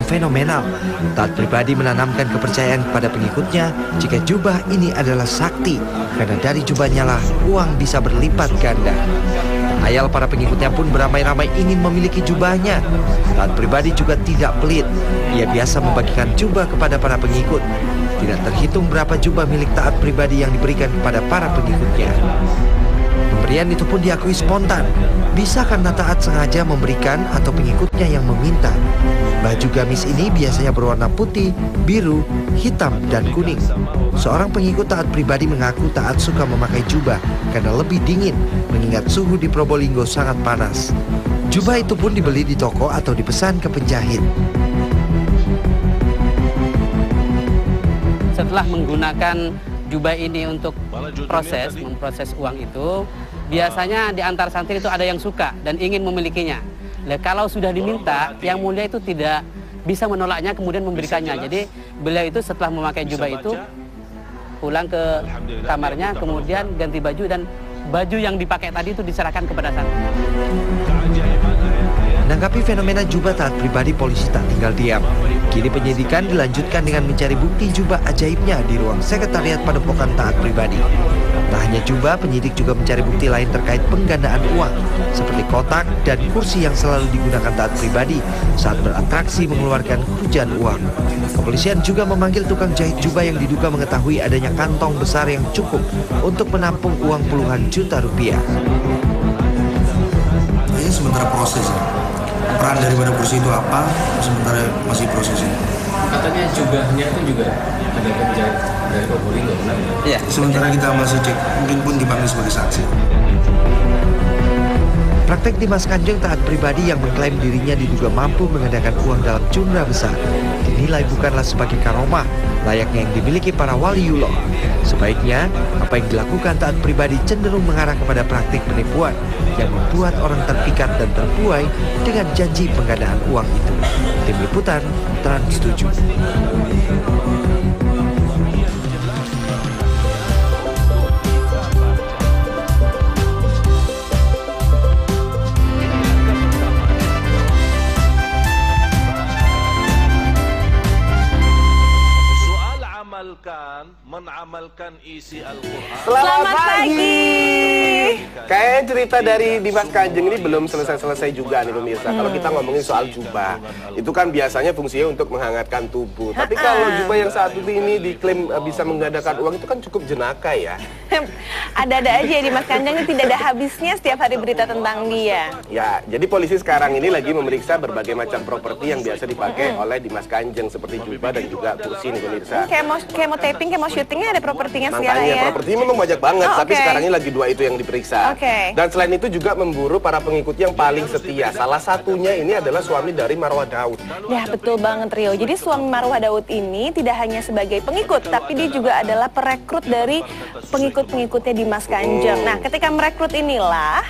fenomenal. Taat pribadi menanamkan kepercayaan kepada pengikutnya jika jubah ini adalah sakti, karena dari jubahnya lah uang bisa berlipat ganda. Ayal para pengikutnya pun beramai-ramai ingin memiliki jubahnya. Taat pribadi juga tidak pelit. Ia biasa membagikan jubah kepada para pengikut. Tidak terhitung berapa jubah milik Taat pribadi yang diberikan kepada para pengikutnya. Pemberian itu pun diakui spontan. Bisa karena Taat sengaja memberikan atau pengikutnya yang meminta. Baju gamis ini biasanya berwarna putih, biru, hitam, dan kuning. Seorang pengikut Taat pribadi mengaku Taat suka memakai jubah karena lebih dingin, mengingat suhu di Probolinggo sangat panas. Jubah itu pun dibeli di toko atau dipesan ke penjahit. Setelah menggunakan jubah ini untuk memproses uang itu, biasanya di antar santri itu ada yang suka dan ingin memilikinya. Nah, kalau sudah diminta, yang mulia itu tidak bisa menolaknya kemudian memberikannya. Jadi beliau itu setelah memakai jubah itu pulang ke kamarnya, kemudian ganti baju dan baju yang dipakai tadi itu diserahkan kepada santri. Menanggapi fenomena jubah Taat pribadi, polisi tak tinggal diam. Kini penyidikan dilanjutkan dengan mencari bukti jubah ajaibnya di ruang sekretariat Padepokan Taat pribadi. Tak hanya jubah, penyidik juga mencari bukti lain terkait penggandaan uang, seperti kotak dan kursi yang selalu digunakan Taat pribadi saat beratraksi mengeluarkan hujan uang. Kepolisian juga memanggil tukang jahit jubah yang diduga mengetahui adanya kantong besar yang cukup untuk menampung uang puluhan juta rupiah. Ini sementara proses ya. Peran daripada kursi itu apa, sementara masih prosesnya. Katanya jubahnya itu juga ada penjahit dari Probolinggo. Iya. Sementara kita masih cek, mungkin pun dipanggil sebagai saksi. Praktek Dimas Kanjeng Taat pribadi yang mengklaim dirinya diduga mampu menggandakan uang dalam jumlah besar dinilai bukanlah sebagai karomah layaknya yang dimiliki para waliullah. Sebaiknya, apa yang dilakukan Taat pribadi cenderung mengarah kepada praktik penipuan yang membuat orang terpikat dan terbuai dengan janji penggandaan uang itu. Tim Liputan, Trans 7. Mengamalkan isi Al-Quran. Selamat pagi. Kayaknya cerita dari Dimas Kanjeng ini belum selesai-selesai juga nih pemirsa. Kalau kita ngomongin soal jubah, itu kan biasanya fungsinya untuk menghangatkan tubuh. Tapi kalau jubah yang satu ini diklaim bisa menggandakan uang, itu kan cukup jenaka ya. Ada-ada aja Dimas Kanjeng ini tidak ada habisnya setiap hari berita tentang dia. Ya, jadi polisi sekarang ini lagi memeriksa berbagai macam properti yang biasa dipakai oleh Dimas Kanjeng seperti jubah dan juga kursi nih pemirsa. Kayak mau taping, kayak mau syutingnya ada propertinya segala ya. Makanya propertinya memang banyak banget, tapi sekarang ini lagi 2 itu yang diperiksa. Dan selain itu juga memburu para pengikut yang paling setia. Salah satunya ini adalah suami dari Marwah Daud. Ya betul banget Rio. Jadi suami Marwah Daud ini tidak hanya sebagai pengikut, tapi dia juga adalah perekrut dari pengikut-pengikutnya Dimas Kanjeng. Nah, ketika merekrut inilah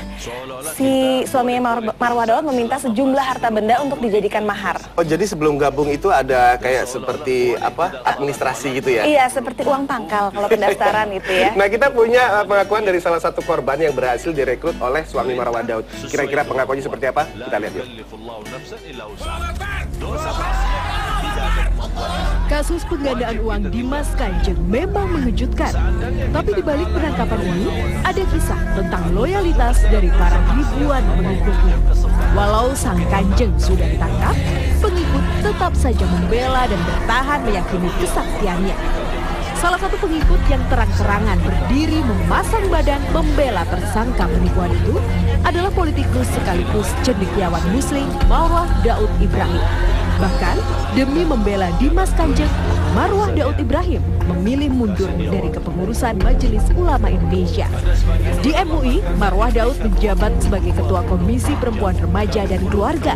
si suaminya Marwah Daud meminta sejumlah harta benda untuk dijadikan mahar. Oh, jadi sebelum gabung itu ada kayak seperti apa? Administrasi gitu ya? Iya, seperti uang pangkal kalau pendaftaran gitu ya. Nah, kita punya pengakuan dari salah satu korban yang berhasil direkrut oleh suami Marwah Daud. Kira-kira pengakuannya seperti apa? Kita lihat yuk. Kasus penggandaan uang Dimas Kanjeng memang mengejutkan. Tapi di balik penangkapan ini, ada kisah tentang loyalitas dari para ribuan pengikutnya. Walau sang Kanjeng sudah ditangkap, pengikut tetap saja membela dan bertahan meyakini kesaktiannya. Salah satu pengikut yang terang-terangan berdiri memasang badan membela tersangka penipuan itu adalah politikus sekaligus cendekiawan Muslim Marwah Daud Ibrahim. Bahkan demi membela Dimas Kanjeng, Marwah Daud Ibrahim memilih mundur dari kepengurusan Majelis Ulama Indonesia. Di MUI, Marwah Daud menjabat sebagai Ketua Komisi Perempuan Remaja dan Keluarga.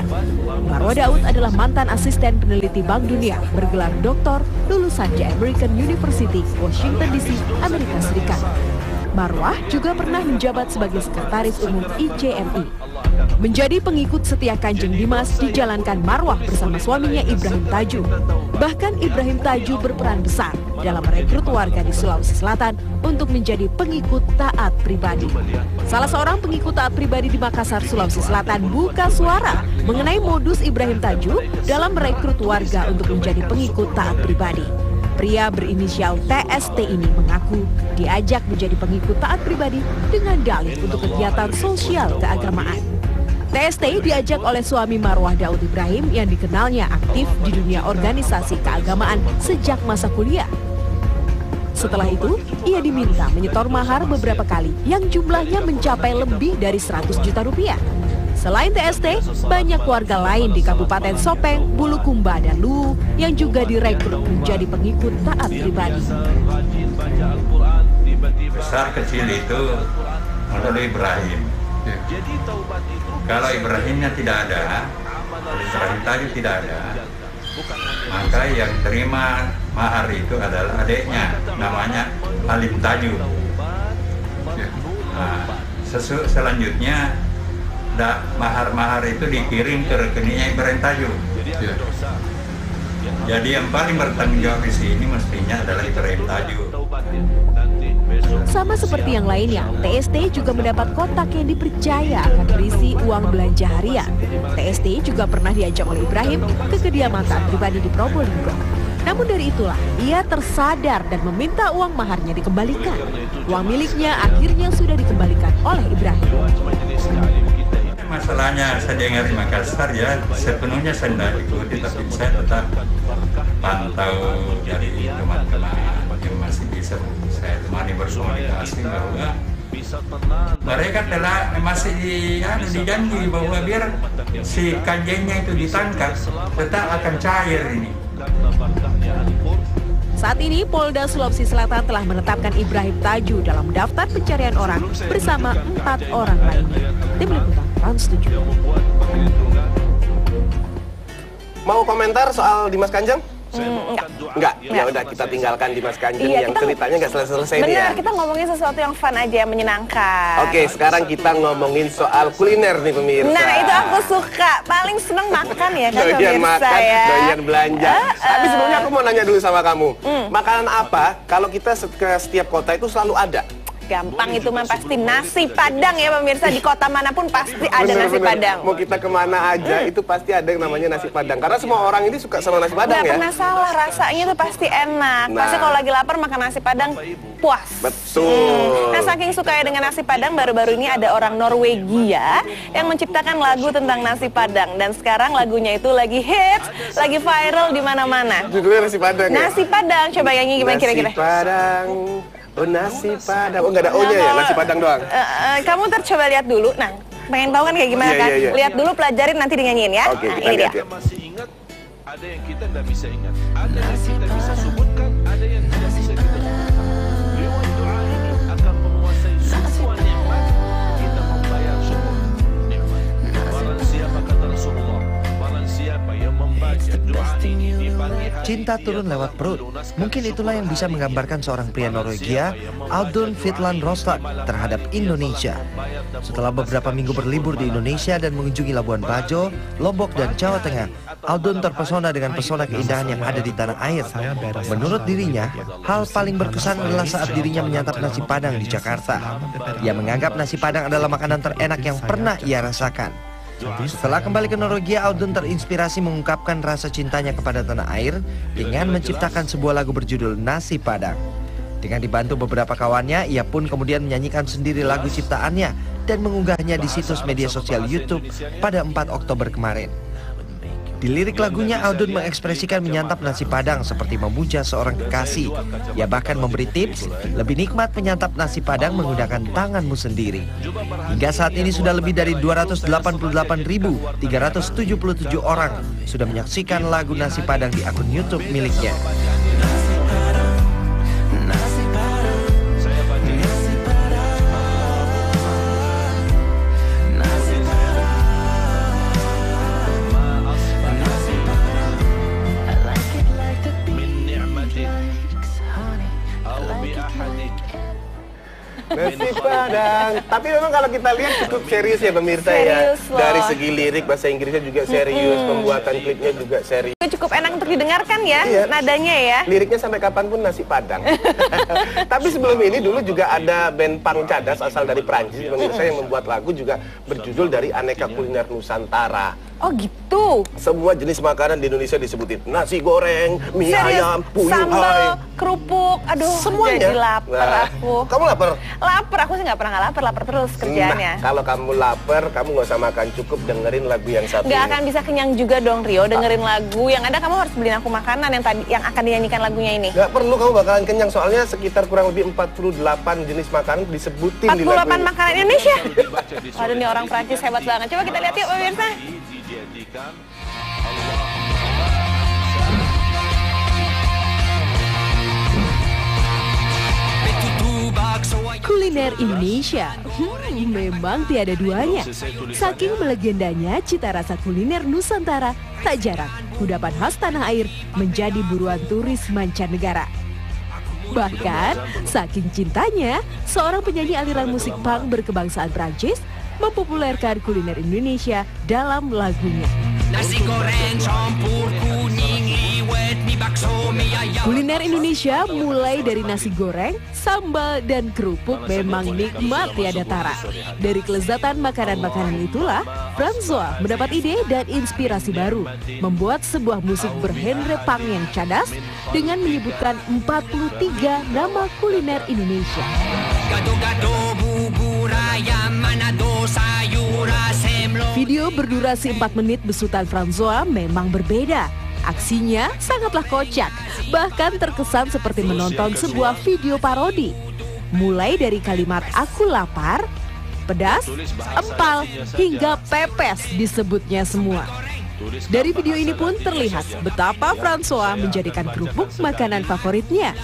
Marwah Daud adalah mantan asisten peneliti Bank Dunia bergelar doktor lulusan The American University, Washington DC, Amerika Serikat. Marwah juga pernah menjabat sebagai Sekretaris Umum ICMI. Menjadi pengikut setia Kanjeng Dimas dijalankan Marwah bersama suaminya Ibrahim Taju. Bahkan Ibrahim Taju berperan besar dalam merekrut warga di Sulawesi Selatan untuk menjadi pengikut taat pribadi. Salah seorang pengikut taat pribadi di Makassar, Sulawesi Selatan buka suara mengenai modus Ibrahim Taju dalam merekrut warga untuk menjadi pengikut taat pribadi. Pria berinisial TST ini mengaku diajak menjadi pengikut taat pribadi dengan dalih untuk kegiatan sosial keagamaan. TST diajak oleh suami Marwah Daud Ibrahim yang dikenalnya aktif di dunia organisasi keagamaan sejak masa kuliah. Setelah itu, ia diminta menyetor mahar beberapa kali yang jumlahnya mencapai lebih dari 100 juta rupiah. Selain TST, banyak warga lain di Kabupaten Sopeng, Bulukumba, dan Luwu yang juga direkrut menjadi pengikut taat pribadi. Besar kecil itu melalui Ibrahim. Kalau Ibrahimnya tidak ada, Ibrahim Taju tidak ada, maka yang terima mahar itu adalah adiknya, namanya Alim Taju. Nah, selanjutnya mahar-mahar itu dikirim ke rekeningnya Ibrahim Taju. Jadi yang paling bertanggung jawab di sini mestinya adalah Ibrahim Taju. Sama seperti yang lainnya, TST juga mendapat kotak yang dipercaya akan berisi uang belanja harian. TST juga pernah diajak oleh Ibrahim ke kediaman taat pribadi di Probolinggo. Namun dari itulah, ia tersadar dan meminta uang maharnya dikembalikan. Uang miliknya akhirnya sudah dikembalikan oleh Ibrahim. Masalahnya saya dengar di Makassar ya, sepenuhnya saya tidak ikuti, tapi saya tetap pantau dari teman-teman yang masih bisa saya temani berkomunikasi bahwa mereka telah masih dijanji bahwa biar si kanjengnya itu ditangkap, tetap akan cair ini. Saat ini Polda Sulawesi Selatan telah menetapkan Ibrahim Taju dalam daftar pencarian orang bersama 4 orang lainnya. Tim Liputan Trans 7. Mau komentar soal Dimas Kanjeng? Enggak. Ya udah kita tinggalkan Dimas Kanjeng yang ceritanya nggak selesai-selesai nih ya. Benar, kita ngomongin sesuatu yang fun aja, yang menyenangkan. Oke, sekarang kita ngomongin soal kuliner nih pemirsa. Nah, itu aku suka. Paling seneng makan ya kan doyan pemirsa makan, ya. doyan belanja. Tapi sebelumnya aku mau nanya dulu sama kamu. Makanan apa kalau kita ke setiap kota itu selalu ada? Gampang itu mah pasti nasi Padang ya pemirsa, di kota manapun pasti ada nasi Padang. Mau kita kemana aja itu pasti ada yang namanya nasi Padang. Karena semua orang ini suka sama nasi Padang. Nggak pernah salah, rasanya tuh pasti enak. Pasti kalau lagi lapar makan nasi Padang puas. Betul. Nah, saking sukanya dengan nasi Padang, baru-baru ini ada orang Norwegia yang menciptakan lagu tentang nasi Padang. Dan sekarang lagunya itu lagi hits, lagi viral di mana-mana. Judulnya nasi Padang ya? Nasi Padang, coba nyanyi gimana kira-kira? Nasi Padang. Oh, nasi Padang. Oh, nggak ada O-nya ya? Nasi Padang doang? Kamu ntar coba lihat dulu. Nah, pengen tahu kan kayak gimana kan? Iya. Lihat dulu, pelajarin, nanti dinyanyiin ya. Oke, nah, kita ini dia. lihat. Masih ingat, ada yang kita tidak bisa ingat, ada yang kita bisa sebutkan, ada yang tidak bisa kita sebutkan. Lewat doa ini akan menguasai semua nikmat, kita membayar semua nikmat. Barang siapa kata Rasulullah, barang siapa yang membaca doa ini di pagi hari, Cinta turun lewat perut. Mungkin itulah yang bisa menggambarkan seorang pria Norwegia, Audun Fitland Rostad, terhadap Indonesia. Setelah beberapa minggu berlibur di Indonesia dan mengunjungi Labuan Bajo, Lombok, dan Jawa Tengah, Audun terpesona dengan pesona keindahan yang ada di tanah air. Menurut dirinya, hal paling berkesan adalah saat dirinya menyantap nasi Padang di Jakarta. Ia menganggap nasi Padang adalah makanan terenak yang pernah ia rasakan. Setelah kembali ke Norwegia, Audun terinspirasi mengungkapkan rasa cintanya kepada tanah air dengan menciptakan sebuah lagu berjudul Nasi Padang. Dengan dibantu beberapa kawannya, ia pun kemudian menyanyikan sendiri lagu ciptaannya dan mengunggahnya di situs media sosial YouTube pada 4 Oktober kemarin. Di lirik lagunya, Audun mengekspresikan menyantap nasi Padang seperti memuja seorang kekasih. Ia bahkan memberi tips, lebih nikmat menyantap nasi Padang menggunakan tanganmu sendiri. Hingga saat ini sudah lebih dari 288.377 orang sudah menyaksikan lagu Nasi Padang di akun YouTube miliknya. Nasi Padang. Tapi memang kalau kita lihat cukup serius ya pemirsa Serius ya. loh. Dari segi lirik bahasa Inggrisnya juga serius, pembuatan klipnya juga serius. Cukup enak untuk didengarkan ya, Iya. nadanya ya. Liriknya sampai kapanpun nasi Padang. Tapi sebelum ini dulu juga ada band punk cadas asal dari Prancis pemirsa yang membuat lagu juga berjudul dari Aneka Kuliner Nusantara. Oh gitu. Semua jenis makanan di Indonesia disebutin. Nasi goreng, mie Serius, ayam, puyuh sambal, hai. kerupuk, aduh Semuanya. jadi lapar aku. Kamu lapar? Lapar, aku sih nggak pernah lapar terus kerjaannya. Nah, kalau kamu lapar, kamu nggak usah makan, cukup dengerin lagu yang satu Nggak ini. akan bisa kenyang juga dong Rio dengerin lagu. Yang ada kamu harus beliin aku makanan yang akan dinyanyikan lagunya ini. Nggak perlu, kamu bakalan kenyang. Soalnya sekitar kurang lebih 48 jenis makanan disebutin di lagu 48 ini. makanan Indonesia. Waduh nih orang Prancis hebat banget. Coba kita lihat yuk pemirsa. dijadikan Kuliner Indonesia, memang tiada duanya. Saking melegendanya cita rasa kuliner Nusantara, tak jarang kudapan khas tanah air menjadi buruan turis mancanegara. Bahkan, saking cintanya, seorang penyanyi aliran musik punk berkebangsaan Prancis mempopulerkan kuliner Indonesia dalam lagunya. Nasi goreng campur kuning liwet mie bakso mie ayam. Kuliner Indonesia mulai dari nasi goreng, sambal, dan kerupuk memang nikmat tiada tara. Dari kelezatan makanan-makanan itulah, Francois mendapat ide dan inspirasi baru, membuat sebuah musik bergenre punk yang cadas dengan menyebutkan 43 nama kuliner Indonesia. Gado-gado bubur ayam manado sayur asem lo. Video berdurasi 4 menit besutan Francois memang berbeda. Aksinya sangatlah kocak, bahkan terkesan seperti menonton sebuah video parodi. Mulai dari kalimat "aku lapar", pedas, empal, hingga pepes disebutnya semua. Dari video ini pun terlihat betapa Francois menjadikan kerupuk makanan favoritnya.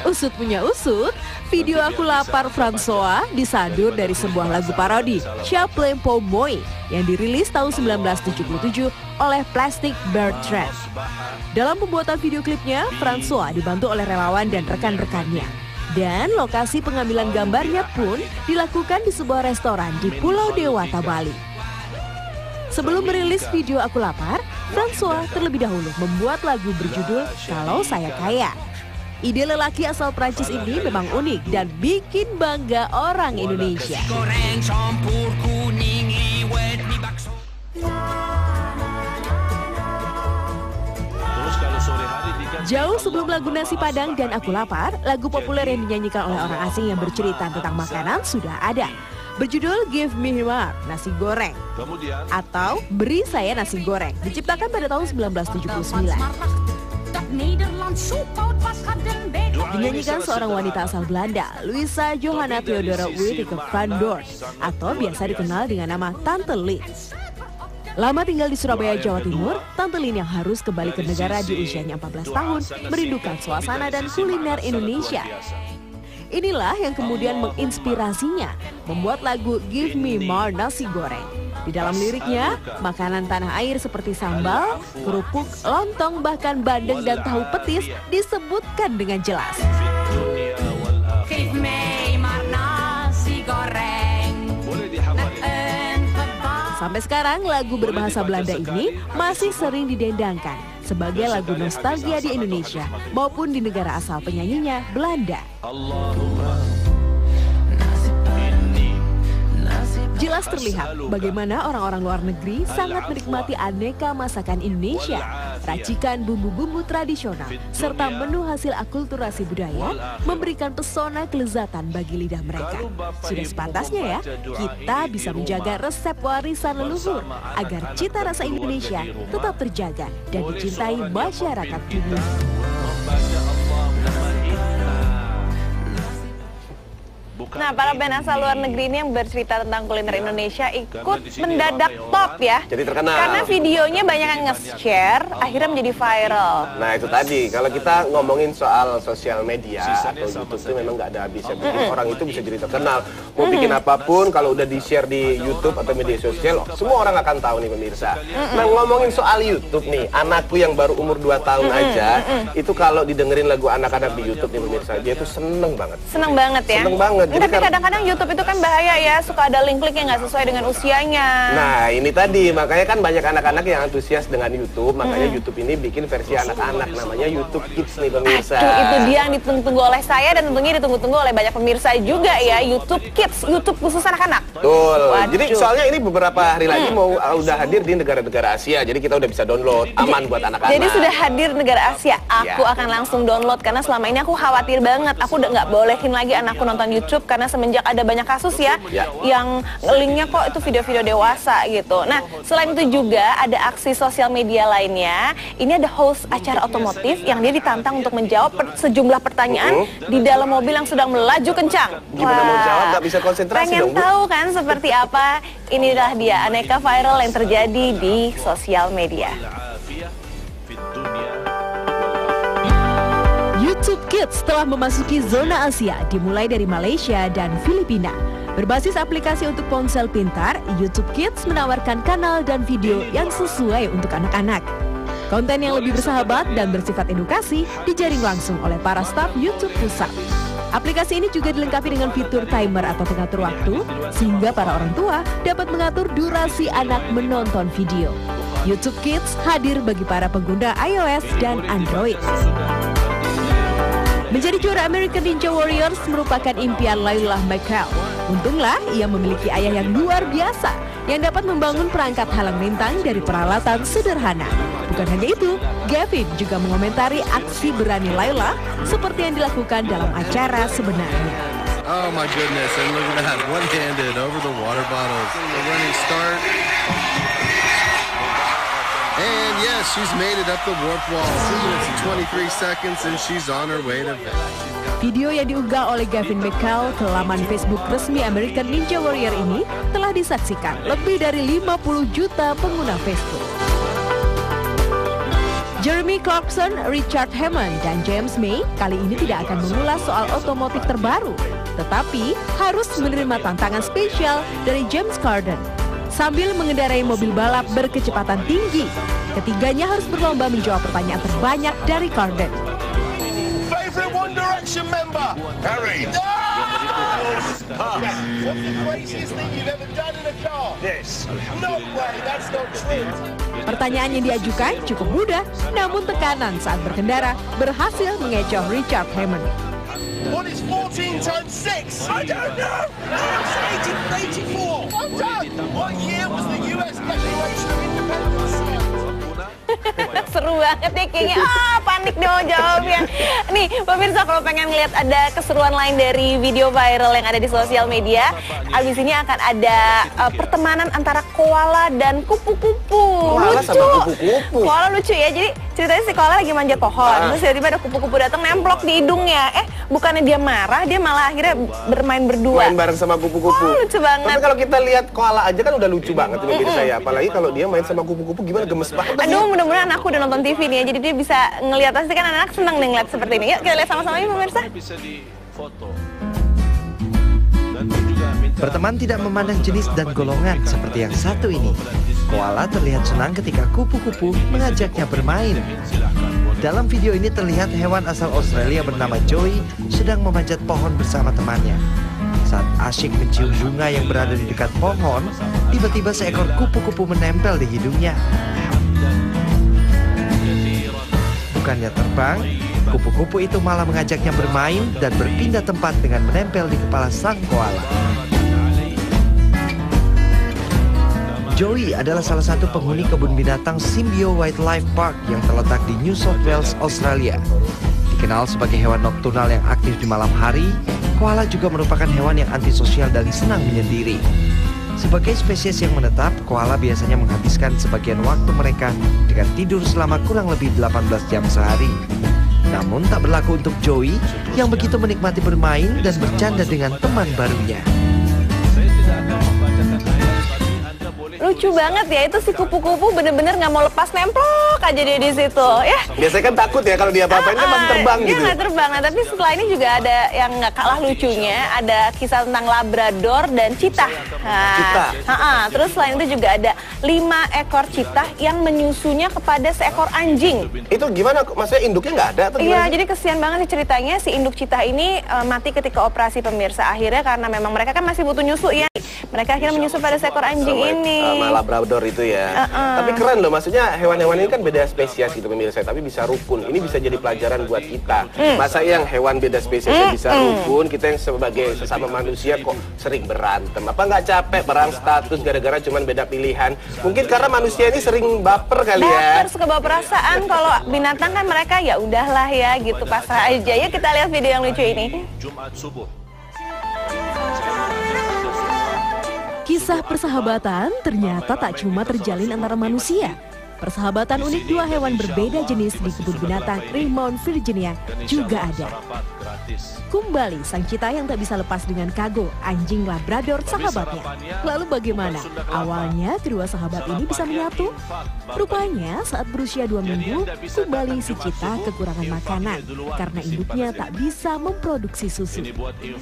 Usut punya usut, video "Aku Lapar" Francois disadur dari sebuah lagu parodi, Chaplin Pour Moi, yang dirilis tahun 1977 oleh Plastic Bertrand. Dalam pembuatan video klipnya, Francois dibantu oleh relawan dan rekan-rekannya. Dan lokasi pengambilan gambarnya pun dilakukan di sebuah restoran di Pulau Dewata, Bali. Sebelum merilis video "Aku Lapar", Francois terlebih dahulu membuat lagu berjudul "Kalau Saya Kaya". Ide lelaki asal Prancis ini memang unik dan bikin bangga orang Indonesia. Goreng campur kuning liwet mie bakso. terus kalau sore hari diganti Jauh sebelum lagu Nasi Padang dan Aku Lapar, lagu populer yang dinyanyikan oleh orang asing yang bercerita tentang makanan sudah ada. Berjudul Give Me More, Nasi Goreng, kemudian atau Beri Saya Nasi Goreng, diciptakan pada tahun 1979. Dinyanyikan seorang wanita asal Belanda, Louisa Johanna Theodora Witteke van Doorn, atau biasa dikenal dengan nama Tante Lin. Lama tinggal di Surabaya, Jawa Timur, Tante Lin yang harus kembali ke negara di usianya 14 tahun, merindukan suasana dan kuliner Indonesia. Inilah yang kemudian menginspirasinya membuat lagu Give Me More Nasi Goreng. Di dalam liriknya, makanan tanah air seperti sambal, kerupuk, lontong, bahkan bandeng dan tahu petis disebutkan dengan jelas. Give me more nasi goreng. Sampai sekarang, lagu berbahasa Belanda ini masih sering didendangkan sebagai lagu nostalgia di Indonesia maupun di negara asal penyanyinya, Belanda. Jelas terlihat bagaimana orang-orang luar negeri sangat menikmati aneka masakan Indonesia, racikan bumbu-bumbu tradisional, serta menu hasil akulturasi budaya memberikan pesona kelezatan bagi lidah mereka. Sudah sepantasnya ya, kita bisa menjaga resep warisan leluhur agar cita rasa Indonesia tetap terjaga dan dicintai masyarakat dunia. Nah, para band asal luar negeri ini yang bercerita tentang kuliner Indonesia ikut mendadak top ya. Jadi terkenal. Karena videonya banyak yang nge-share, akhirnya menjadi viral. Nah itu tadi, kalau kita ngomongin soal sosial media atau YouTube itu memang nggak ada habisnya. Orang itu bisa jadi terkenal. Mau bikin apapun, kalau udah di-share di YouTube atau media sosial, semua orang akan tahu nih pemirsa. Nah ngomongin soal YouTube nih, anakku yang baru umur 2 tahun aja, itu kalau didengerin lagu anak-anak di YouTube nih pemirsa, dia tuh seneng banget. Seneng banget ya? Seneng banget. Jadi tapi kadang-kadang YouTube itu kan bahaya ya, suka ada link-link yang nggak sesuai dengan usianya. Nah ini tadi, makanya kan banyak anak-anak yang antusias dengan YouTube, makanya YouTube ini bikin versi anak-anak, namanya YouTube Kids nih pemirsa. Aduh, itu dia yang ditunggu-tunggu oleh saya dan tentunya ditunggu-tunggu oleh banyak pemirsa juga ya, YouTube Kids, YouTube khusus anak-anak. Betul. Jadi soalnya ini beberapa hari lagi mau udah hadir di negara-negara Asia, jadi kita udah bisa download, aman buat anak-anak. Jadi sudah hadir negara Asia, aku akan langsung download karena selama ini aku khawatir banget, aku udah nggak bolehin lagi anakku nonton YouTube karena semenjak ada banyak kasus ya, yang linknya kok itu video-video dewasa gitu. Nah, selain itu juga ada aksi sosial media lainnya. Ini ada host acara otomotif yang dia ditantang untuk menjawab sejumlah pertanyaan di dalam mobil yang sedang melaju kencang. Gimana mau jawab, nggak bisa konsentrasi pengen dong, Bu? tahu kan seperti apa? Inilah dia aneka viral yang terjadi di sosial media. YouTube Kids telah memasuki zona Asia dimulai dari Malaysia dan Filipina. Berbasis aplikasi untuk ponsel pintar, YouTube Kids menawarkan kanal dan video yang sesuai untuk anak-anak. Konten yang lebih bersahabat dan bersifat edukasi dijaring langsung oleh para staf YouTube pusat. Aplikasi ini juga dilengkapi dengan fitur timer atau pengatur waktu, sehingga para orang tua dapat mengatur durasi anak menonton video. YouTube Kids hadir bagi para pengguna iOS dan Android. Menjadi juara American Ninja Warriors merupakan impian Layla McCall. Untunglah ia memiliki ayah yang luar biasa yang dapat membangun perangkat halang rintang dari peralatan sederhana. Bukan hanya itu, Gavin juga mengomentari aksi berani Layla seperti yang dilakukan dalam acara sebenarnya. Oh my goodness, and look at that, one-handed over the water bottles. The running start. And yes, she's made it up the warp wall. 2 minutes and 23 seconds and she's on her way to bed. Video yang diunggah oleh Gavin McCall ke laman Facebook resmi American Ninja Warrior ini telah disaksikan lebih dari 50 juta pengguna Facebook. Jeremy Clarkson, Richard Hammond, dan James May kali ini tidak akan mengulas soal otomotif terbaru, tetapi harus menerima tantangan spesial dari James Corden. Sambil mengendarai mobil balap berkecepatan tinggi, ketiganya harus berlomba menjawab pertanyaan terbanyak dari Corden. Favorite One Direction member, Harry. What's the craziest thing you've ever done in a car? This. No way, that's not true. Pertanyaan yang diajukan cukup mudah, namun tekanan saat berkendara berhasil mengecoh Richard Hammond. What is 14 times 6? I don't know. It's 1884. Well done. What year was the US Declaration of Independence? Seru banget ya kayaknya, panik dong jawabnya. Nih pemirsa, kalau pengen lihat ada keseruan lain dari video viral yang ada di sosial media, abis ini akan ada pertemanan antara koala dan kupu-kupu. Koala lucu. sama kupu-kupu. Koala lucu ya, jadi ceritanya si koala lagi manjat pohon, terus tiba-tiba ada kupu-kupu datang nemplok di hidungnya. Bukannya dia marah, dia malah akhirnya bermain berdua. Main bareng sama kupu-kupu. Lucu banget. Tapi kalau kita lihat koala aja kan udah lucu banget ini saya. Apalagi kalau dia main sama kupu-kupu gimana, gemes banget. Aduh, mudah-mudahan aku udah nonton TV nih ya, jadi dia bisa ngelihat, pasti kan anak-anak seneng nih ngeliat seperti ini. Yuk kita lihat sama-sama yuk pemirsa. Berteman tidak memandang jenis dan golongan seperti yang satu ini. Koala terlihat senang ketika kupu-kupu mengajaknya bermain. Dalam video ini terlihat hewan asal Australia bernama Joey sedang memanjat pohon bersama temannya. Saat asyik mencium bunga yang berada di dekat pohon, tiba-tiba seekor kupu-kupu menempel di hidungnya. Bukannya terbang, kupu-kupu itu malah mengajaknya bermain dan berpindah tempat dengan menempel di kepala sang koala. Joey adalah salah satu penghuni kebun binatang Symbio Wildlife Park yang terletak di New South Wales, Australia. Dikenal sebagai hewan nokturnal yang aktif di malam hari, koala juga merupakan hewan yang antisosial dan senang menyendiri. Sebagai spesies yang menetap, koala biasanya menghabiskan sebagian waktu mereka dengan tidur selama kurang lebih 18 jam sehari. Namun tak berlaku untuk Joey yang begitu menikmati bermain dan bercanda dengan teman barunya. Lucu banget ya, itu si kupu-kupu bener-bener nggak mau lepas, nemplok aja dia di situ ya. Biasanya kan takut ya kalau dia apa-apain kan masih terbang dia gitu. Dia nggak terbang. Nah, tapi setelah ini juga ada yang nggak kalah lucunya, ada kisah tentang Labrador dan Cheetah. Nah, terus selain itu juga ada 5 ekor cheetah yang menyusunya kepada seekor anjing. Itu gimana? Maksudnya induknya nggak ada atau gimana? Iya, jadi kesian banget nih ceritanya, si induk cheetah ini mati ketika operasi pemirsa. Akhirnya karena memang mereka kan masih butuh nyusu ya, mereka akhirnya menyusu pada seekor anjing ini. Labrador itu ya. Tapi keren loh, maksudnya hewan-hewan ini kan beda spesies gitu pemirsa, tapi bisa rukun. Ini bisa jadi pelajaran buat kita. Masa yang hewan beda spesiesnya bisa rukun, kita yang sebagai sesama manusia kok sering berantem. Apa nggak capek perang status gara-gara cuman beda pilihan? Mungkin karena manusia ini sering baper kali ya. Baper, suka bawa perasaan. Kalau binatang kan mereka ya udahlah ya gitu, pasrah aja. Ya kita lihat video yang lucu ini. Jumat subuh. Kisah persahabatan ternyata tak cuma terjalin antara manusia. Persahabatan unik dua hewan berbeda jenis di kebun binatang Richmond, Virginia juga ada. Kumbali, sang cheetah yang tak bisa lepas dengan Kago, anjing Labrador sahabatnya. Lalu bagaimana awalnya kedua sahabat ini bisa menyatu? Rupanya saat berusia 2 minggu, Kumbali si cheetah kekurangan makanan karena induknya tak bisa memproduksi susu.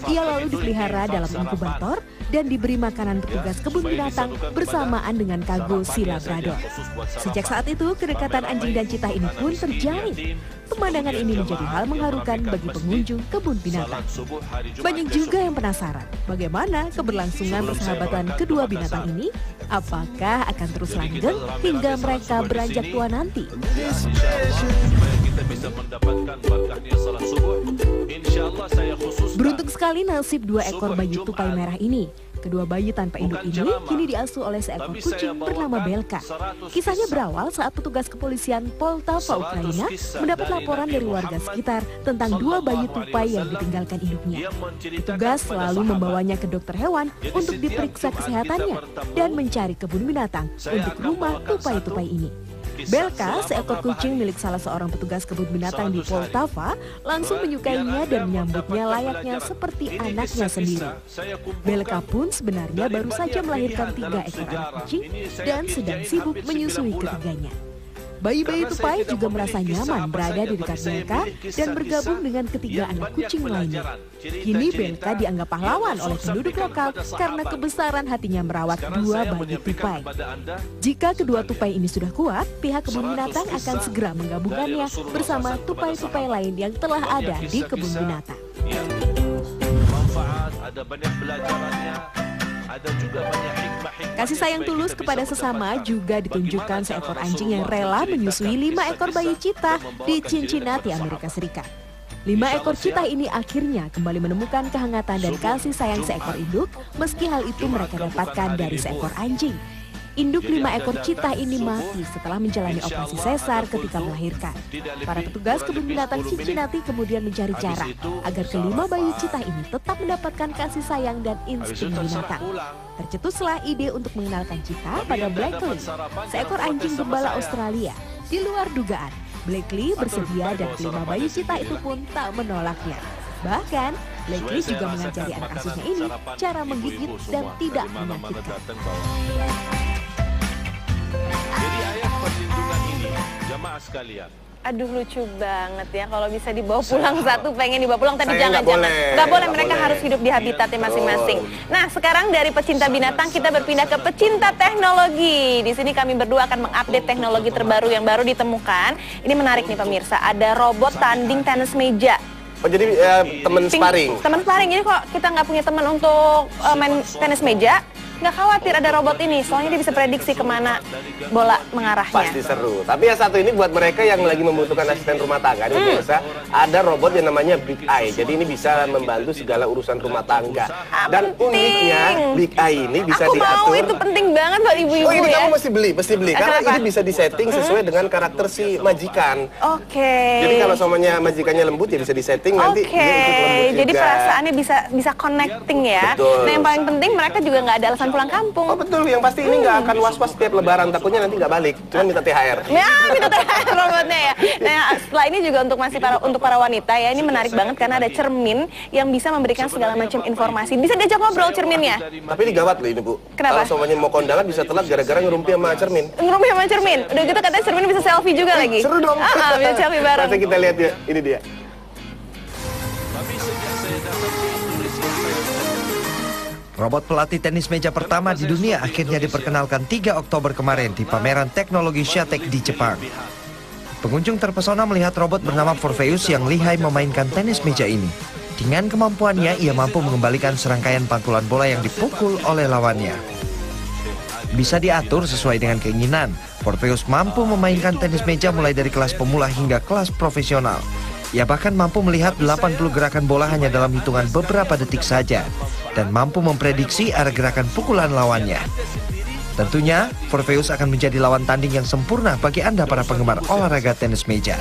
Ia lalu dipelihara dalam inkubator dan diberi makanan petugas kebun binatang bersamaan dengan Kago si Labrador. Sejak saat itu, kedekatan anjing dan cheetah ini pun terjalin. Pemandangan ini menjadi hal mengharukan bagi pengunjung kebun binatang. Banyak juga yang penasaran bagaimana keberlangsungan persahabatan kedua binatang ini. Apakah akan terus langgeng hingga mereka beranjak tua nanti? Beruntung sekali nasib 2 ekor bayi tupai merah ini. Kedua bayi tanpa induk ini kini diasuh oleh seekor kucing bernama Belka. Kisahnya berawal saat petugas kepolisian Poltava, Ukraina mendapat laporan dari warga sekitar tentang 2 bayi tupai yang ditinggalkan induknya. Petugas selalu membawanya ke dokter hewan untuk diperiksa kesehatannya dan mencari kebun binatang untuk rumah tupai-tupai ini. Belka, seekor kucing milik salah seorang petugas kebun binatang di Poltava, langsung menyukainya dan menyambutnya layaknya seperti anaknya sendiri. Belka pun sebenarnya baru saja melahirkan 3 ekor anak kucing dan sedang sibuk menyusui ketiganya. Bayi-bayi tupai juga merasa nyaman berada di dekat Belka dan bergabung dengan ketiga anak kucing lainnya. Kini Belka dianggap pahlawan oleh penduduk lokal karena kebesaran hatinya merawat 2 bayi tupai. Jika kedua tupai ini sudah kuat, pihak kebun binatang akan segera menggabungkannya bersama tupai-tupai lain yang telah ada di kebun binatang. Kasih sayang tulus kepada sesama juga ditunjukkan seekor anjing yang rela menyusui 5 ekor bayi cheetah di Cincinnati, Amerika Serikat. 5 ekor cheetah ini akhirnya kembali menemukan kehangatan dan kasih sayang seekor induk, meski hal itu mereka dapatkan dari seekor anjing. Induk 5 ekor cheetah ini mati setelah menjalani operasi sesar ketika melahirkan. Para petugas kebun binatang Cincinnati kemudian mencari cara agar kelima bayi cheetah ini tetap mendapatkan kasih sayang dan insting binatang. Tercetuslah ide untuk mengenalkan cheetah pada Blakely, seekor anjing gembala Australia. Di luar dugaan, Blakely bersedia dan kelima bayi cheetah itu pun tak menolaknya. Bahkan, Blakely juga mengajari anak asuhnya ini cara menggigit dan tidak menyakitkan. Jadi ayat perlindungan ini, jamaah sekalian. Aduh lucu banget ya, kalau bisa dibawa pulang satu, pengen dibawa pulang, tapi Saya jangan. Nggak boleh, mereka harus hidup di habitatnya masing-masing. Nah, sekarang dari pecinta binatang kita berpindah ke pecinta teknologi. Di sini kami berdua akan mengupdate teknologi terbaru yang baru ditemukan. Ini menarik nih pemirsa, ada robot tanding tenis meja. Oh jadi teman sparring? Teman sparring, jadi kok kita nggak punya teman untuk main tenis meja, nggak khawatir ada robot ini, soalnya dia bisa prediksi kemana bola mengarahnya. Pasti seru. Tapi yang satu ini buat mereka yang lagi membutuhkan asisten rumah tangga, ini biasa ada robot yang namanya Big Eye. Jadi ini bisa membantu segala urusan rumah tangga. Dan uniknya Big Eye ini bisa diatur. Aku mau, itu penting banget buat ibu-ibu ini ya. kamu mesti beli, karena ini bisa disetting sesuai dengan karakter si majikan. Oke. Jadi kalau semuanya majikannya lembut ya bisa disetting nanti dia ikut lembut juga. Jadi perasaannya bisa connecting ya. Betul. Nah yang paling penting mereka juga nggak ada alasan pulang kampung. Oh betul, yang pasti ini nggak akan was-was setiap lebaran, takutnya nanti nggak balik, cuma minta THR. Ya, minta THR robotnya ya. Nah, setelah ini juga untuk para wanita ya, ini menarik banget karena ada cermin yang bisa memberikan segala macam informasi. Bisa diajak ngobrol cerminnya. Tapi ini gawat loh ini, Bu. Kenapa? Kalau soalnya mau kondangan bisa telat gara-gara ngerumpi sama cermin. Ngerumpi sama cermin. Udah gitu katanya cermin bisa selfie juga lagi. Seru dong. Bisa selfie bareng. Nanti kita lihat ya, ini dia. Robot pelatih tenis meja pertama di dunia akhirnya diperkenalkan 3 Oktober kemarin di pameran teknologi Shatec di Jepang. Pengunjung terpesona melihat robot bernama Forpheus yang lihai memainkan tenis meja ini. Dengan kemampuannya, ia mampu mengembalikan serangkaian pantulan bola yang dipukul oleh lawannya. Bisa diatur sesuai dengan keinginan, Forpheus mampu memainkan tenis meja mulai dari kelas pemula hingga kelas profesional. Ia bahkan mampu melihat 80 gerakan bola hanya dalam hitungan beberapa detik saja dan mampu memprediksi arah gerakan pukulan lawannya. Tentunya, Forpheus akan menjadi lawan tanding yang sempurna bagi Anda para penggemar olahraga tenis meja.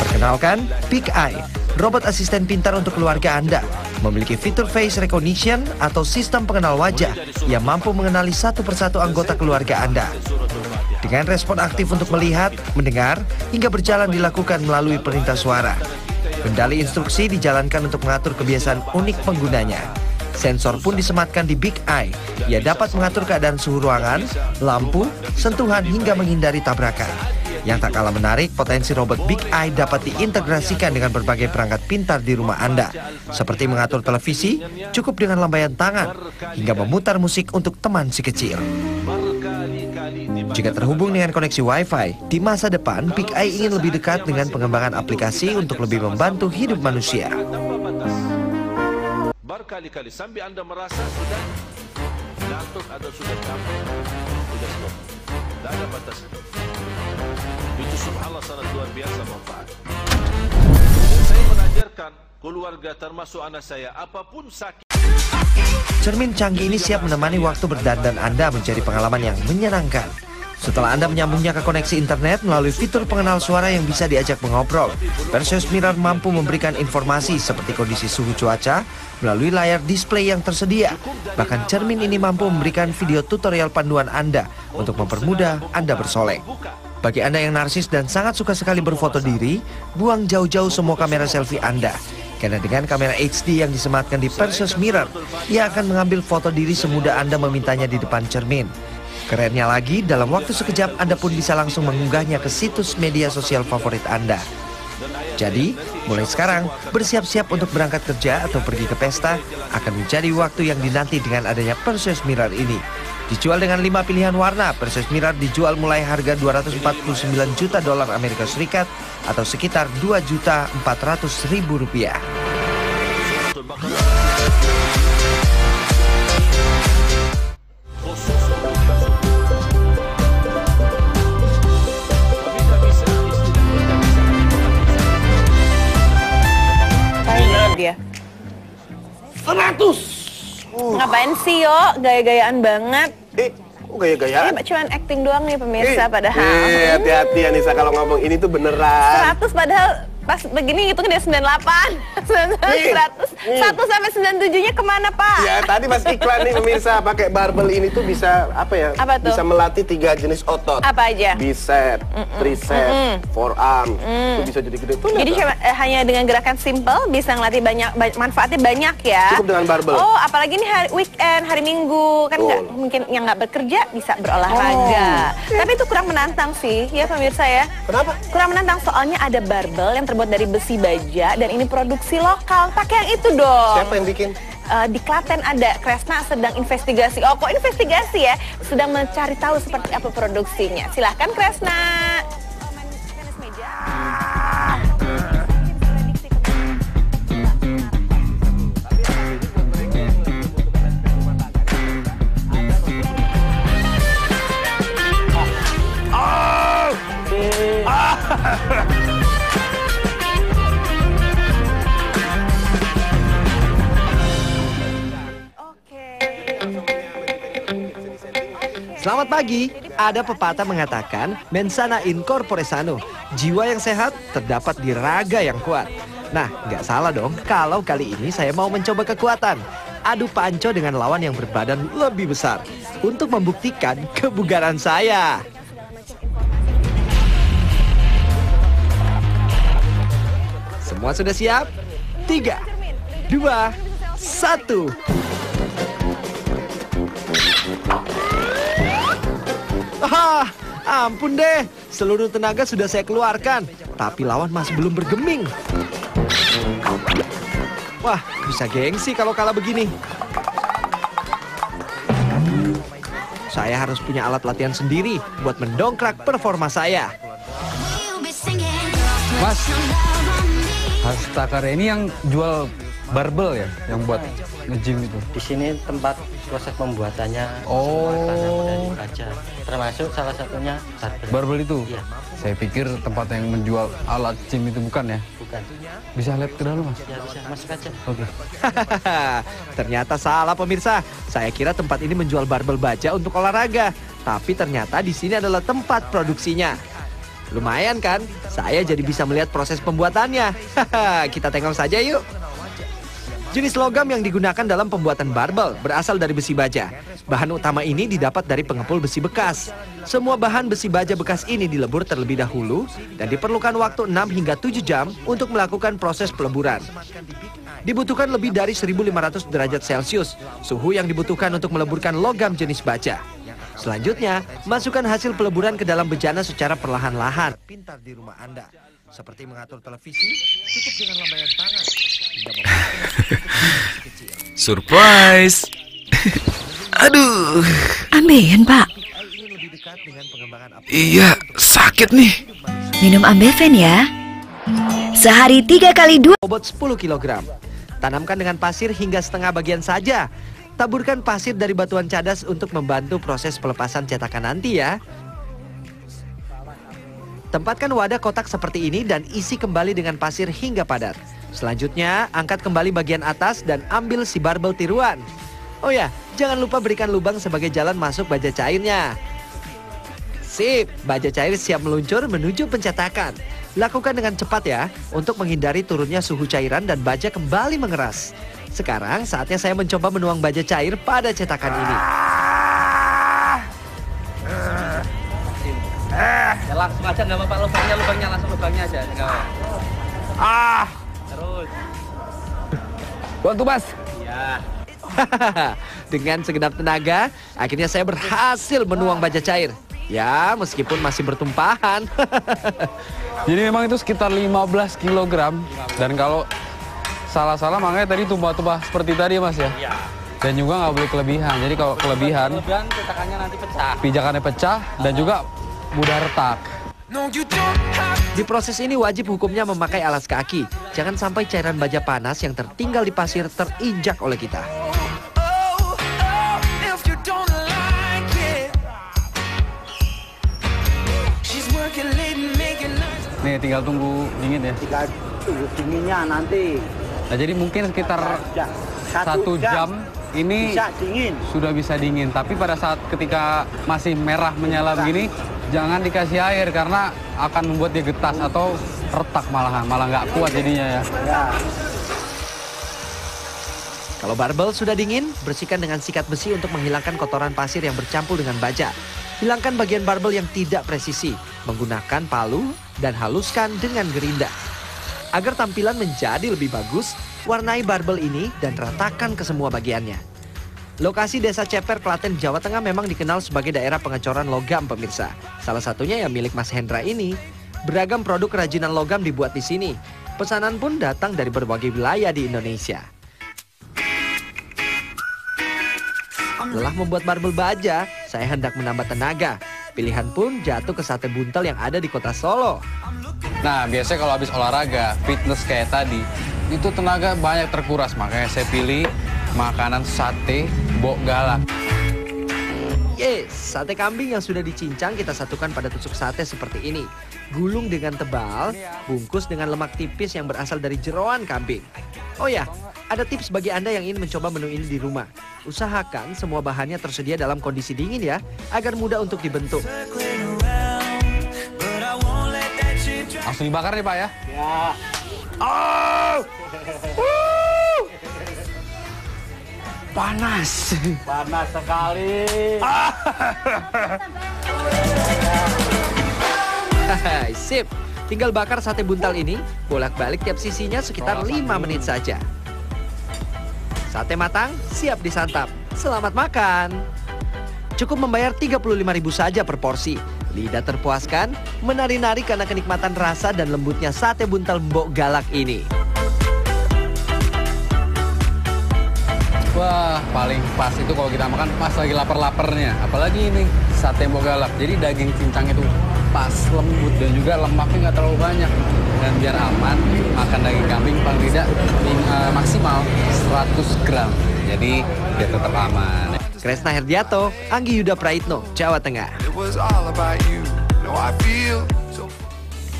Perkenalkan, Big Eye, robot asisten pintar untuk keluarga Anda. Memiliki fitur face recognition atau sistem pengenal wajah yang mampu mengenali satu persatu anggota keluarga Anda. Dengan respon aktif untuk melihat, mendengar, hingga berjalan dilakukan melalui perintah suara. Kendali instruksi dijalankan untuk mengatur kebiasaan unik penggunanya. Sensor pun disematkan di Big Eye. Ia dapat mengatur keadaan suhu ruangan, lampu, sentuhan hingga menghindari tabrakan. Yang tak kalah menarik, potensi robot Big Eye dapat diintegrasikan dengan berbagai perangkat pintar di rumah Anda. Seperti mengatur televisi, cukup dengan lambaian tangan, hingga memutar musik untuk teman si kecil. Jika terhubung dengan koneksi Wi-Fi, di masa depan Big Eye ingin lebih dekat dengan pengembangan aplikasi untuk lebih membantu hidup manusia. Berkali-kali sambil Anda merasa sudah ngantuk atau sudah capek, sudah stop. Tidak ada batas. Itu subhanallah sangat luar biasa manfaat. Dan saya mengajarkan keluarga termasuk anak saya, apapun sakit. Cermin canggih ini siap menemani waktu berdandan Anda menjadi pengalaman yang menyenangkan. Setelah Anda menyambungnya ke koneksi internet melalui fitur pengenal suara yang bisa diajak mengobrol, Perseus Mirror mampu memberikan informasi seperti kondisi suhu cuaca melalui layar display yang tersedia. Bahkan cermin ini mampu memberikan video tutorial panduan Anda untuk mempermudah Anda bersolek. Bagi Anda yang narsis dan sangat suka sekali berfoto diri, buang jauh-jauh semua kamera selfie Anda. Karena dengan kamera HD yang disematkan di Perseus Mirror, ia akan mengambil foto diri semudah Anda memintanya di depan cermin. Kerennya lagi, dalam waktu sekejap Anda pun bisa langsung mengunggahnya ke situs media sosial favorit Anda. Jadi, mulai sekarang, bersiap-siap untuk berangkat kerja atau pergi ke pesta akan menjadi waktu yang dinanti dengan adanya Perseus Mirror ini. Dijual dengan 5 pilihan warna, Perseus Mirror dijual mulai harga $249 juta Amerika Serikat atau sekitar $2.400.000. Dia 100. Ngapain sih yo? Gaya-gayaan banget. Gaya-gayaan? Ini cuman acting doang nih pemirsa padahal. Hati-hati Anissa kalau ngomong ini tuh beneran. 100 padahal pas begini itu kan dia 98. 100 sampai 97-nya kemana, Pak? Ya tadi pas iklan nih pemirsa, pakai barbel ini tuh bisa apa ya? Apa tuh? Bisa melatih 3 jenis otot. Apa aja? Bicep, tricep, forearm. Itu bisa jadi gede. Jadi hanya dengan gerakan simple bisa ngelatih banyak, manfaatnya banyak ya. Cukup dengan barbel. Oh, apalagi nih hari weekend, hari Minggu kan nggak mungkin yang nggak bekerja bisa berolahraga. Tapi itu kurang menantang sih, ya pemirsa ya. Kenapa? Kurang menantang soalnya ada barbel yang terbuat dari besi baja dan ini produksi lokal. Pakai yang itu dong. Siapa yang bikin? Di Klaten ada. Kresna sedang investigasi. Oh, kok investigasi ya? Sedang mencari tahu seperti apa produksinya. Silahkan Kresna. Selamat pagi, ada pepatah mengatakan mens sana in corpore sano, jiwa yang sehat terdapat di raga yang kuat. Nah, nggak salah dong kalau kali ini saya mau mencoba kekuatan. Adu panco dengan lawan yang berbadan lebih besar untuk membuktikan kebugaran saya. Semua sudah siap? 3, 2, 1. Ah, ampun deh. Seluruh tenaga sudah saya keluarkan, tapi lawan masih belum bergeming. Wah, bisa gengsi kalau kalah begini. Saya harus punya alat latihan sendiri buat mendongkrak performa saya. Mas, Hastakar ini yang jual barbel ya, yang buat nge-gym itu? Di sini tempat proses pembuatannya. Oh. Termasuk salah satunya barbel itu? Iya. Saya pikir tempat yang menjual alat gym itu bukan ya? Bukan. Bisa lihat ke dalam, Mas? Ya bisa, masuk aja. Oke. Ternyata salah pemirsa. Saya kira tempat ini menjual barbel baja untuk olahraga, tapi ternyata di sini adalah tempat produksinya. Lumayan kan? Saya jadi bisa melihat proses pembuatannya. Kita tengok saja yuk. Jenis logam yang digunakan dalam pembuatan barbel berasal dari besi baja. Bahan utama ini didapat dari pengepul besi bekas. Semua bahan besi baja bekas ini dilebur terlebih dahulu dan diperlukan waktu 6 hingga 7 jam untuk melakukan proses peleburan. Dibutuhkan lebih dari 1500 derajat Celcius, suhu yang dibutuhkan untuk meleburkan logam jenis baja. Selanjutnya, masukkan hasil peleburan ke dalam bejana secara perlahan-lahan. Pintar di rumah Anda. Seperti mengatur televisi, cukup dengan lambaian tangan. Surprise! Aduh. Ambeien, Pak. Iya, sakit nih. Minum Ambeven ya. Sehari 3 kali 2. Bobot 10 kg. Tanamkan dengan pasir hingga setengah bagian saja. Taburkan pasir dari batuan cadas untuk membantu proses pelepasan cetakan nanti ya. Tempatkan wadah kotak seperti ini dan isi kembali dengan pasir hingga padat. Selanjutnya, angkat kembali bagian atas dan ambil si barbel tiruan. Oh ya, jangan lupa berikan lubang sebagai jalan masuk baja cairnya. Sip, baja cair siap meluncur menuju pencetakan. Lakukan dengan cepat ya, untuk menghindari turunnya suhu cairan dan baja kembali mengeras. Sekarang saatnya saya mencoba menuang baja cair pada cetakan ini. Ya langsung aja, nggak apa-apa, lubangnya langsung lubangnya aja. Terus. Waktu Mas. Iya. Dengan segenap tenaga, akhirnya saya berhasil menuang baja cair. Ya, meskipun masih bertumpahan. Jadi memang itu sekitar 15 kg. Dan kalau salah-salah makanya tadi tumpah-tumpah seperti tadi Mas ya? Iya. Dan juga nggak boleh kelebihan. Jadi kalau kelebihan cetakannya nanti pecah. Pijakannya pecah dan juga mudah retak. Di proses ini wajib hukumnya memakai alas kaki. Jangan sampai cairan baja panas yang tertinggal di pasir terinjak oleh kita. Nih tinggal tunggu dingin ya. Tinggal tunggu dinginnya nanti. Nah jadi mungkin sekitar 1 jam ini bisa dingin. Sudah bisa dingin. Tapi pada saat ketika masih merah menyala begini, jangan dikasih air karena akan membuat dia getas atau retak malah nggak kuat jadinya ya. Kalau barbel sudah dingin, bersihkan dengan sikat besi untuk menghilangkan kotoran pasir yang bercampur dengan baja. Hilangkan bagian barbel yang tidak presisi, menggunakan palu dan haluskan dengan gerinda. Agar tampilan menjadi lebih bagus, warnai barbel ini dan ratakan ke semua bagiannya. Lokasi Desa Ceper, Klaten, Jawa Tengah memang dikenal sebagai daerah pengecoran logam pemirsa. Salah satunya yang milik Mas Hendra ini. Beragam produk kerajinan logam dibuat di sini. Pesanan pun datang dari berbagai wilayah di Indonesia. Lelah membuat barbel baja, saya hendak menambah tenaga. Pilihan pun jatuh ke sate buntel yang ada di kota Solo. Nah, biasanya kalau habis olahraga, fitness kayak tadi, itu tenaga banyak terkuras. Makanya saya pilih makanan sate bok galak. Yes, sate kambing yang sudah dicincang kita satukan pada tusuk sate seperti ini. Gulung dengan tebal, bungkus dengan lemak tipis yang berasal dari jeroan kambing. Oh ya, ada tips bagi Anda yang ingin mencoba menu ini di rumah. Usahakan semua bahannya tersedia dalam kondisi dingin ya, agar mudah untuk dibentuk. Langsung dibakar nih Pak ya? Ya. Oh! Panas. Panas sekali. Sip. Tinggal bakar sate buntal ini, bolak-balik tiap sisinya sekitar 5 menit saja. Sate matang, siap disantap. Selamat makan. Cukup membayar 35.000 saja per porsi. Lidah terpuaskan, menari-nari karena kenikmatan rasa dan lembutnya sate buntal Mbok Galak ini. Wah, paling pas itu kalau kita makan pas lagi lapar-laparnya. Apalagi ini sate Mbok Galak. Jadi daging cincang itu pas, lembut, dan juga lemaknya nggak terlalu banyak. Dan biar aman, makan daging kambing paling tidak maksimal 100 gram. Jadi biar tetap aman. Kresna Herdiato, Anggi Yuda Praitno, Jawa Tengah.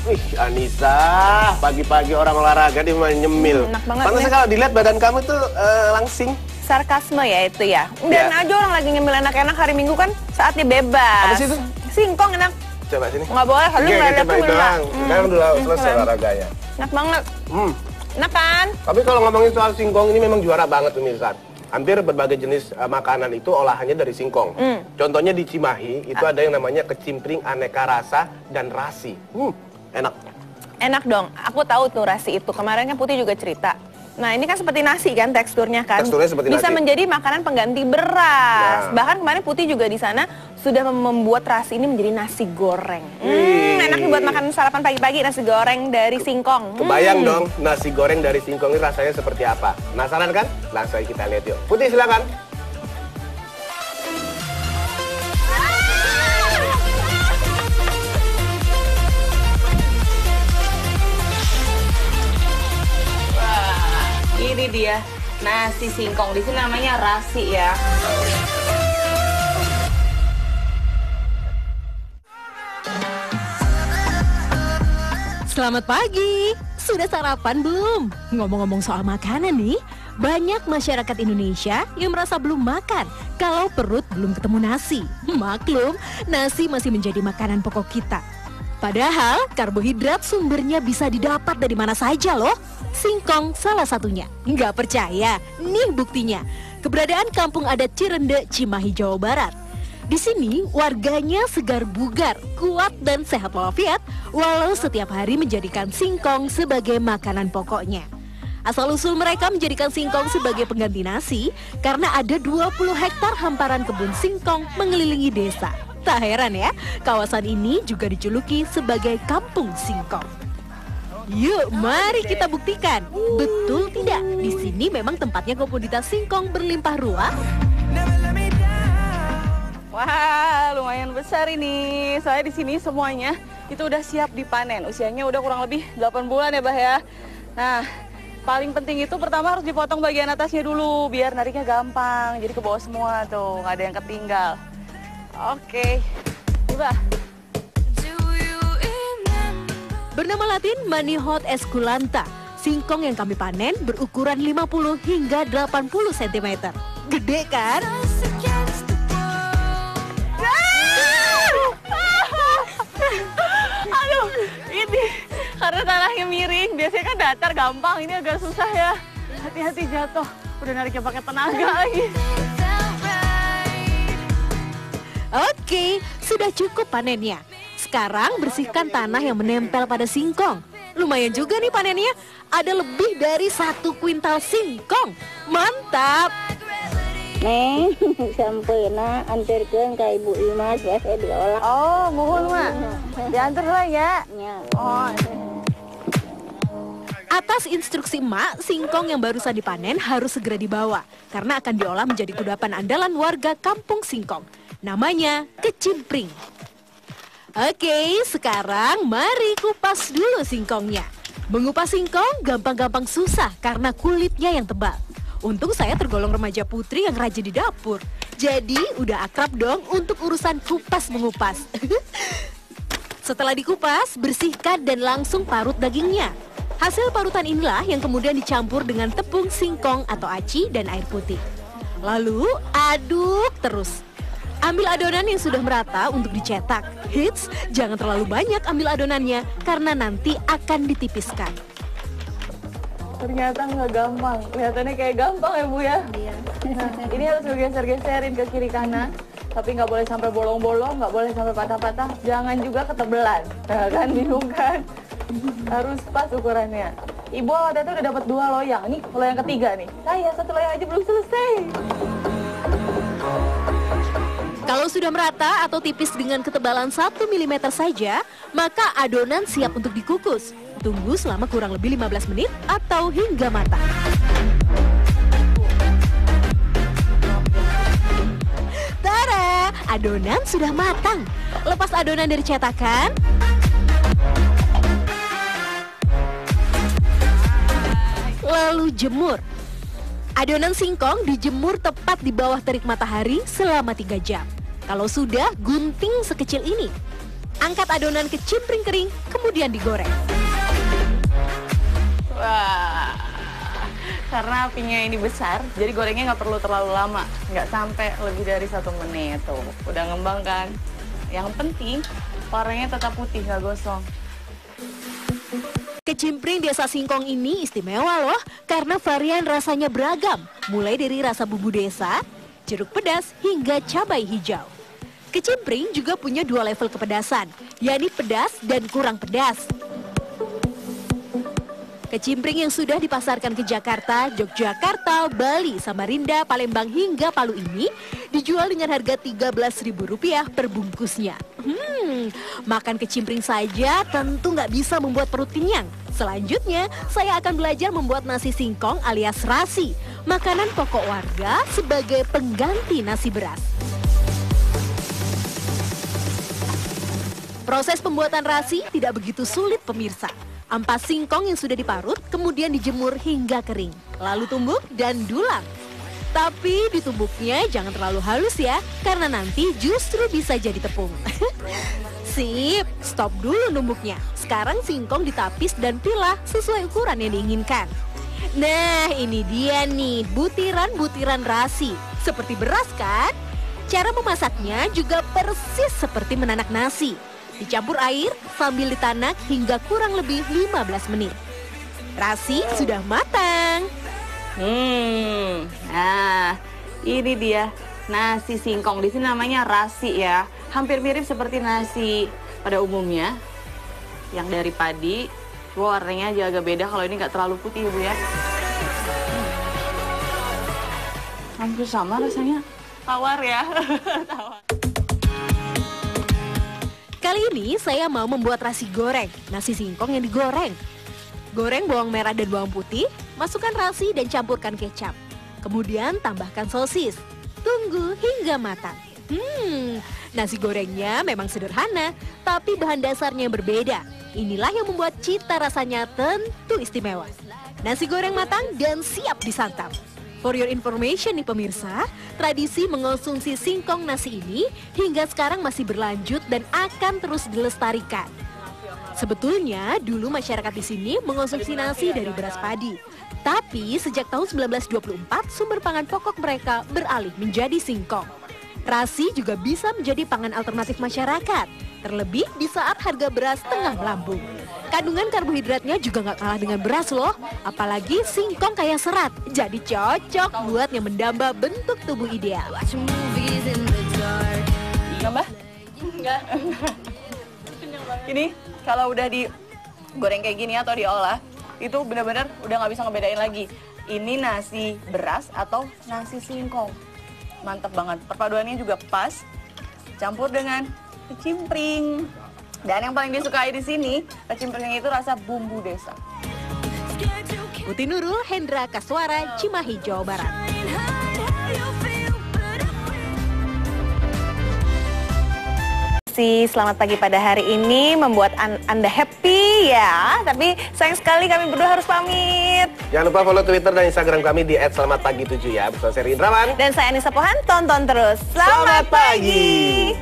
Wih, Anissa, pagi-pagi orang olahraga dia main nyemil. Enak banget. Pantasnya kalau dilihat badan kamu tuh langsing. Sarkasme ya itu ya. Dan aja orang lagi nyemil enak-enak hari Minggu kan saatnya bebas. Apa sih itu? Singkong enak. Coba sini. Nggak boleh, lu nggak ada tuh doang. Sekarang udah selesai olahraganya. Enak banget. Enak kan? Tapi kalau ngomongin soal singkong ini memang juara banget pemirsa. Hampir berbagai jenis makanan itu olahannya dari singkong. Contohnya di Cimahi itu ada yang namanya kecimpring aneka rasa dan rasi. Enak. Enak dong. Aku tahu tuh rasi itu. Kemarin kan Putih juga cerita. Nah ini kan seperti nasi kan teksturnya kan. Teksturnya seperti bisa nasi. menjadi makanan pengganti beras. Bahkan kemarin Putih juga di sana sudah membuat rasi ini menjadi nasi goreng. Enak nih buat makan sarapan pagi-pagi nasi goreng dari singkong. Kebayang dong nasi goreng dari singkong ini rasanya seperti apa? Penasaran kan? Langsung kita lihat yuk. Putih silakan. Ini dia nasi singkong, di sini namanya rasi ya. Selamat pagi, sudah sarapan belum? Ngomong-ngomong soal makanan nih, banyak masyarakat Indonesia yang merasa belum makan kalau perut belum ketemu nasi. Maklum, nasi masih menjadi makanan pokok kita. Padahal karbohidrat sumbernya bisa didapat dari mana saja loh. Singkong salah satunya. Nggak percaya? Nih buktinya. Keberadaan kampung adat Cirende, Cimahi, Jawa Barat. Di sini warganya segar bugar, kuat dan sehat walafiat, walau setiap hari menjadikan singkong sebagai makanan pokoknya. Asal-usul mereka menjadikan singkong sebagai pengganti nasi karena ada 20 hektar hamparan kebun singkong mengelilingi desa. Tak heran ya, kawasan ini juga dijuluki sebagai Kampung Singkong. Yuk, mari kita buktikan. Betul tidak? Di sini memang tempatnya komoditas singkong berlimpah ruah. Wah, lumayan besar ini. Soalnya di sini semuanya itu udah siap dipanen. Usianya udah kurang lebih 8 bulan ya, Bah ya. Nah, paling penting itu pertama harus dipotong bagian atasnya dulu biar nariknya gampang. Jadi ke bawah semua tuh, nggak ada yang ketinggal. Oke, coba. Bernama latin Manihot esculenta, singkong yang kami panen berukuran 50 hingga 80 cm. Gede kan? Aduh, ini karena tanahnya miring, biasanya kan datar gampang, ini agak susah ya. Hati-hati jatuh, udah nariknya pakai tenaga lagi. Oke, sudah cukup panennya. Sekarang bersihkan tanah yang menempel pada singkong. Lumayan juga nih panennya, ada lebih dari 1 kuintal singkong. Mantap! Neng, sampurna antarkeun ka Ibu Imas biasa diolah. Oh, mohon Mak. Diantar lah ya. Oh. Atas instruksi emak, singkong yang barusan dipanen harus segera dibawa karena akan diolah menjadi kudapan andalan warga Kampung Singkong. Namanya kecimpring. Oke, sekarang mari kupas dulu singkongnya. Mengupas singkong gampang-gampang susah karena kulitnya yang tebal. Untung saya tergolong remaja putri yang rajin di dapur. Jadi udah akrab dong untuk urusan kupas mengupas. Setelah dikupas, bersihkan dan langsung parut dagingnya. Hasil parutan inilah yang kemudian dicampur dengan tepung singkong atau aci dan air putih. Lalu aduk terus. Ambil adonan yang sudah merata untuk dicetak. Hits, jangan terlalu banyak ambil adonannya karena nanti akan ditipiskan. Ternyata nggak gampang. Kelihatannya kayak gampang ya Bu ya. Iya. Nah, ini harus bergeser-geserin ke kiri kanan. Tapi nggak boleh sampai bolong-bolong, nggak boleh sampai patah-patah. Jangan juga ketebelan. Nah, kan bingung kan? Harus pas ukurannya. Ibu waktu itu udah dapat 2 loyang. Ini loyang ketiga nih. Saya 1 loyang aja belum selesai. Kalau sudah merata atau tipis dengan ketebalan 1 mm saja, maka adonan siap untuk dikukus. Tunggu selama kurang lebih 15 menit atau hingga matang. Tada! Adonan sudah matang. Lepas adonan dari cetakan, lalu jemur. Adonan singkong dijemur tepat di bawah terik matahari selama 3 jam. Kalau sudah, gunting sekecil ini. Angkat adonan ke kecimpring kering, kemudian digoreng. Wah, karena apinya ini besar, jadi gorengnya nggak perlu terlalu lama. Nggak sampai lebih dari 1 menit. Tuh, udah ngembang kan? Yang penting, warnanya tetap putih, nggak gosong. Kecimpring desa Singkong ini istimewa loh, karena varian rasanya beragam. Mulai dari rasa bumbu desa, jeruk pedas, hingga cabai hijau. Kecimpring juga punya 2 level kepedasan, yakni pedas dan kurang pedas. Kecimpring yang sudah dipasarkan ke Jakarta, Yogyakarta, Bali, Samarinda, Palembang hingga Palu ini dijual dengan harga Rp13.000 per bungkusnya. Makan kecimpring saja tentu nggak bisa membuat perut kenyang. Selanjutnya, saya akan belajar membuat nasi singkong alias rasi, makanan pokok warga sebagai pengganti nasi beras. Proses pembuatan rasi tidak begitu sulit pemirsa. Ampas singkong yang sudah diparut, kemudian dijemur hingga kering. Lalu tumbuk dan dulang. Tapi ditumbuknya jangan terlalu halus ya, karena nanti justru bisa jadi tepung. Sip, stop dulu numbuknya. Sekarang singkong ditapis dan pilah sesuai ukuran yang diinginkan. Nah, ini dia nih, butiran-butiran rasi. Seperti beras kan? Cara memasaknya juga persis seperti menanak nasi. Dicampur air sambil ditanak hingga kurang lebih 15 menit. Rasi sudah matang. Nah, ini dia nasi singkong. Di sini namanya rasi ya. Hampir mirip seperti nasi pada umumnya. Yang dari padi. Warnanya aja agak beda. Kalau ini nggak terlalu putih Ibu ya. Hampir sama rasanya. Tawar ya. Tawar. Kali ini saya mau membuat nasi goreng, nasi singkong yang digoreng. Goreng bawang merah dan bawang putih, masukkan rasi dan campurkan kecap. Kemudian tambahkan sosis. Tunggu hingga matang. Nasi gorengnya memang sederhana, tapi bahan dasarnya berbeda. Inilah yang membuat cita rasanya tentu istimewa. Nasi goreng matang dan siap disantap. For your information nih pemirsa, tradisi mengonsumsi singkong nasi ini hingga sekarang masih berlanjut dan akan terus dilestarikan. Sebetulnya dulu masyarakat di sini mengonsumsi nasi dari beras padi. Tapi sejak tahun 1924 sumber pangan pokok mereka beralih menjadi singkong. Rasi juga bisa menjadi pangan alternatif masyarakat, terlebih di saat harga beras tengah melambung. Kandungan karbohidratnya juga nggak kalah dengan beras loh, apalagi singkong kaya serat, jadi cocok buat yang mendamba bentuk tubuh ideal. Nambah? Enggak. Ini kalau udah digoreng kayak gini atau diolah, itu benar-benar udah nggak bisa ngebedain lagi. Ini nasi beras atau nasi singkong. Mantap banget, perpaduannya juga pas, campur dengan kecimpring. Dan yang paling disukai di sini, kecimpringnya itu rasa bumbu desa. Putih Nurul, Hendra Kaswara, Cimahi, Jawa Barat. Selamat pagi pada hari ini membuat Anda happy ya. Tapi sayang sekali kami berdua harus pamit. Jangan lupa follow Twitter dan Instagram kami di @selamatpagi7 ya. Bersama saya Indraman. Dan saya Anissa Pohan, tonton terus. Selamat pagi.